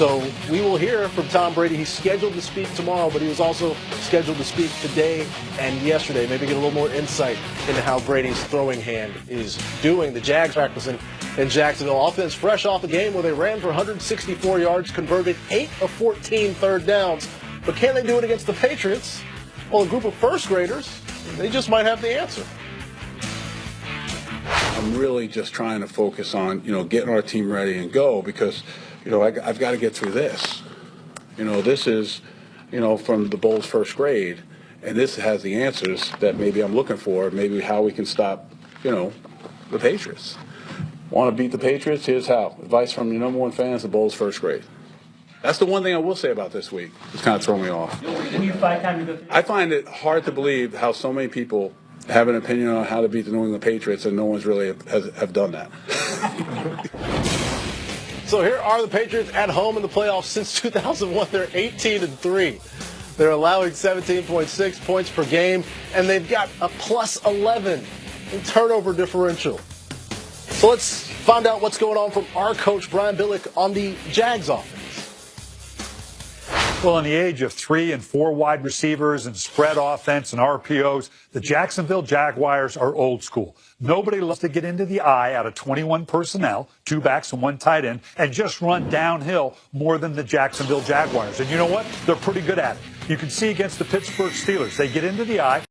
So we will hear from Tom Brady. He's scheduled to speak tomorrow, but he was also scheduled to speak today and yesterday. Maybe get a little more insight into how Brady's throwing hand is doing. The Jags practicing in Jacksonville. Offense fresh off a game where they ran for 164 yards, converted 8 of 14 third downs. But can they do it against the Patriots? Well, a group of first graders, they just might have the answer. I'm really just trying to focus on, getting our team ready and go because, I've got to get through this. This is, from the Bulls' first grade, and this has the answers that maybe I'm looking for, maybe how we can stop, the Patriots. Want to beat the Patriots? Here's how. Advice from your number one fan is the Bulls' first grade. That's the one thing I will say about this week. It's kind of thrown me off. I find it hard to believe how so many people have an opinion on how to beat the New England Patriots, and no one's really have done that. So here are the Patriots at home in the playoffs since 2001. They're 18-3. They're allowing 17.6 points per game, and they've got a plus 11 in turnover differential. So let's find out what's going on from our coach, Brian Billick, on the Jags offense. Well, in the age of 3 and 4 wide receivers and spread offense and RPOs, the Jacksonville Jaguars are old school. Nobody loves to get into the eye out of 21 personnel, 2 backs and 1 tight end, and just run downhill more than the Jacksonville Jaguars. And you know what? They're pretty good at it. You can see against the Pittsburgh Steelers, they get into the eye.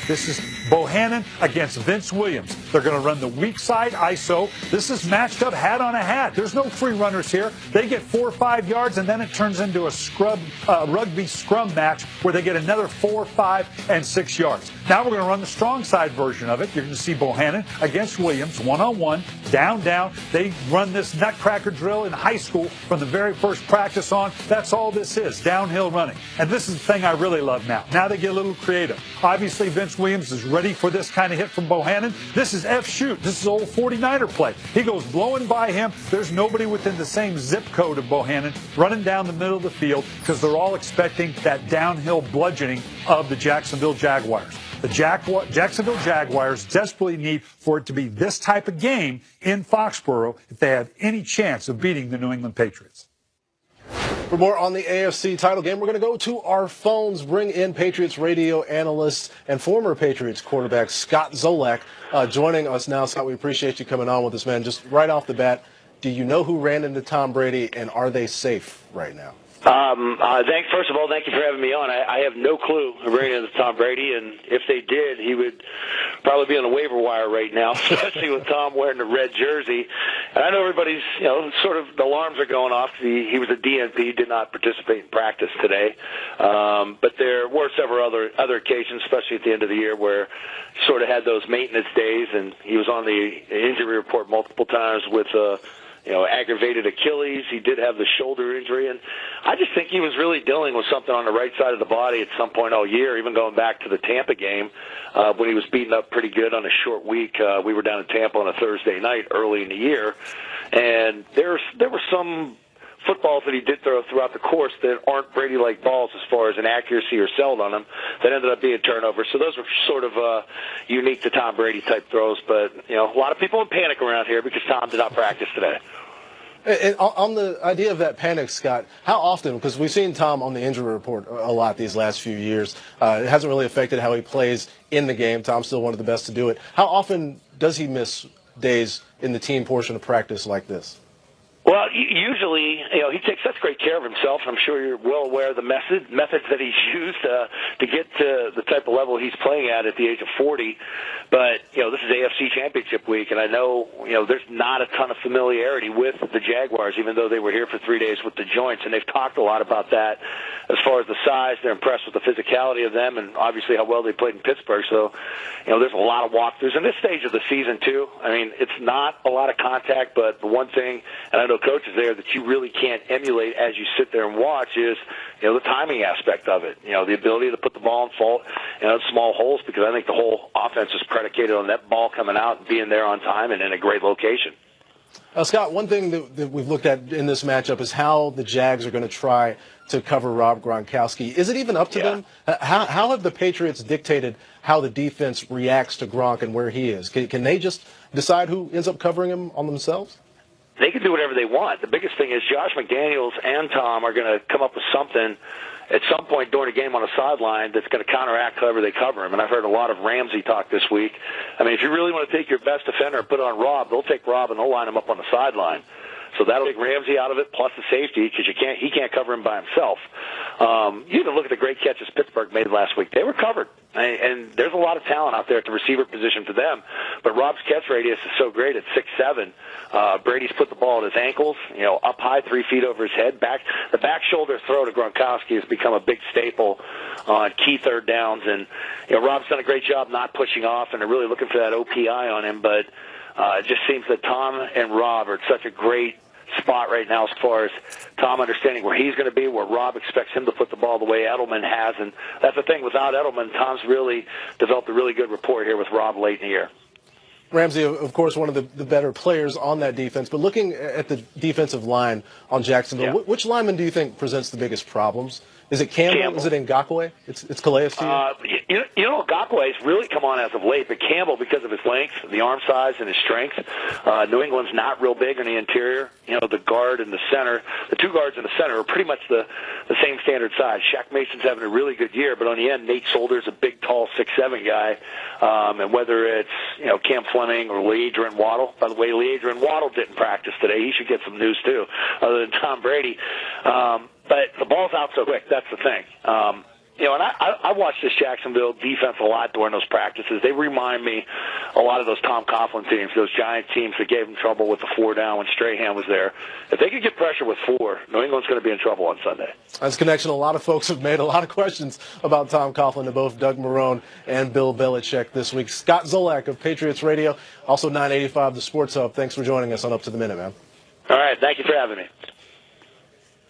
This is Bohannon against Vince Williams. They're going to run the weak side ISO. This is matched up hat on a hat. There's no free runners here. They get 4 or 5 yards, and then it turns into a rugby scrum match where they get another 4, 5, and 6 yards. Now we're going to run the strong side version of it. You're going to see Bohannon against Williams, one-on-one, down. They run this nutcracker drill in high school from the very first practice on. That's all this is, downhill running. And this is the thing I really love now. Now they get a little creative. Obviously, Vince Williams is ready for this kind of hit from Bohannon. This is F-shoot. This is old 49er play. He goes blowing by him. There's nobody within the same zip code of Bohannon running down the middle of the field because they're all expecting that downhill bludgeoning of the Jacksonville Jaguars. The Jacksonville Jaguars desperately need for it to be this type of game in Foxborough if they have any chance of beating the New England Patriots. For more on the AFC title game, we're going to go to our phones, bring in Patriots radio analyst and former Patriots quarterback Scott Zolak joining us now. Scott, we appreciate you coming on with us, man. Just right off the bat, do you know who ran into Tom Brady, and are they safe right now? First of all, thank you for having me on. I have no clue who ran into Tom Brady, and if they did, he would probably be on the waiver wire right now, especially with Tom wearing the red jersey. And I know everybody's, sort of the alarms are going off. He was a DNP, did not participate in practice today. But there were several other occasions, especially at the end of the year, where he sort of had those maintenance days, and he was on the injury report multiple times with aggravated Achilles. He did have the shoulder injury, and I just think he was really dealing with something on the right side of the body at some point all year, even going back to the Tampa game when he was beaten up pretty good on a short week. We were down in Tampa on a Thursday night early in the year, and there were some footballs that he did throw throughout the course that aren't Brady-like balls as far as an accuracy or sell on them that ended up being turnovers. So those were sort of unique to Tom Brady type throws. But, a lot of people in panic around here because Tom did not practice today. And on the idea of that panic, Scott, how often, because we've seen Tom on the injury report a lot these last few years, it hasn't really affected how he plays in the game. Tom's still one of the best to do it. How often does he miss days in the team portion of practice like this? Well, usually, he takes such great care of himself. I'm sure you're well aware of the methods that he's used to get to the type of level he's playing at the age of 40. But, this is AFC Championship week, and I know, there's not a ton of familiarity with the Jaguars, even though they were here for 3 days with the joints, and they've talked a lot about that as far as the size. They're impressed with the physicality of them and obviously how well they played in Pittsburgh. So, there's a lot of walkthroughs. In this stage of the season, too, I mean, it's not a lot of contact, but the one thing, and I know coaches there, that you really can't emulate as you sit there and watch is, the timing aspect of it. The ability to put the ball in small holes, because I think the whole offense is predicated on that ball coming out and being there on time and in a great location. Scott, one thing that we've looked at in this matchup is how the Jags are going to try to cover Rob Gronkowski. Is it even up to them? How have the Patriots dictated how the defense reacts to Gronk and where he is? Can they just decide who ends up covering him on themselves? they can do whatever they want. The biggest thing is Josh McDaniels and Tom are going to come up with something at some point during a game on a sideline that's going to counteract however they cover him. And I've heard a lot of Ramsey talk this week. I mean, if you really want to take your best defender and put on Rob, they'll take Rob and they'll line him up on the sideline. So that'll take Ramsey out of it, plus the safety, because he can't cover him by himself. You even look at the great catches Pittsburgh made last week. They were covered. And there's a lot of talent out there at the receiver position for them. But Rob's catch radius is so great at 6'7". Brady's put the ball at his ankles, up high, 3 feet over his head. The back shoulder throw to Gronkowski has become a big staple on key third downs. And Rob's done a great job not pushing off, and they're really looking for that OPI on him. But it just seems that Tom and Rob are at such a great spot right now as far as Tom understanding where he's going to be, where Rob expects him to put the ball the way Edelman has. And that's the thing. Without Edelman, Tom's really developed a really good rapport here with Rob late in the year. Ramsey, of course, one of the better players on that defense. But looking at the defensive line on Jacksonville, which lineman do you think presents the biggest problems? Is it Campbell? Is it Ngakoue? It's Calais to you? Ngakoue's really come on as of late, but Campbell, because of his length, the arm size, and his strength, New England's not real big on the interior. The guard and the center, the two guards in the center are pretty much the same standard size. Shaq Mason's having a really good year, but on the end, Nate Solder's a big, tall 6'7" guy. And whether it's Cam Fleming or Adrian Waddle. By the way, Adrian Waddle didn't practice today. He should get some news too, other than Tom Brady. But the ball's out so quick. That's the thing. And I watched this Jacksonville defense a lot during those practices. They remind me a lot of those Tom Coughlin teams, those Giant teams that gave them trouble with the 4 down when Strahan was there. If they could get pressure with 4, New England's going to be in trouble on Sunday. That's a connection. A lot of folks have made a lot of questions about Tom Coughlin to both Doug Marrone and Bill Belichick this week. Scott Zolak of Patriots Radio, also 985 The Sports Hub. Thanks for joining us on Up to the Minute, man. All right. Thank you for having me.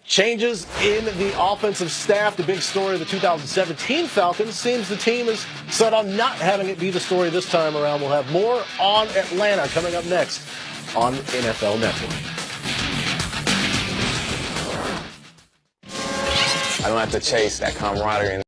Changes in the offensive staff. The big story of the 2017 Falcons seems the team is set on not having it be the story this time around. We'll have more on Atlanta coming up next on NFL Network. I don't have to chase that camaraderie.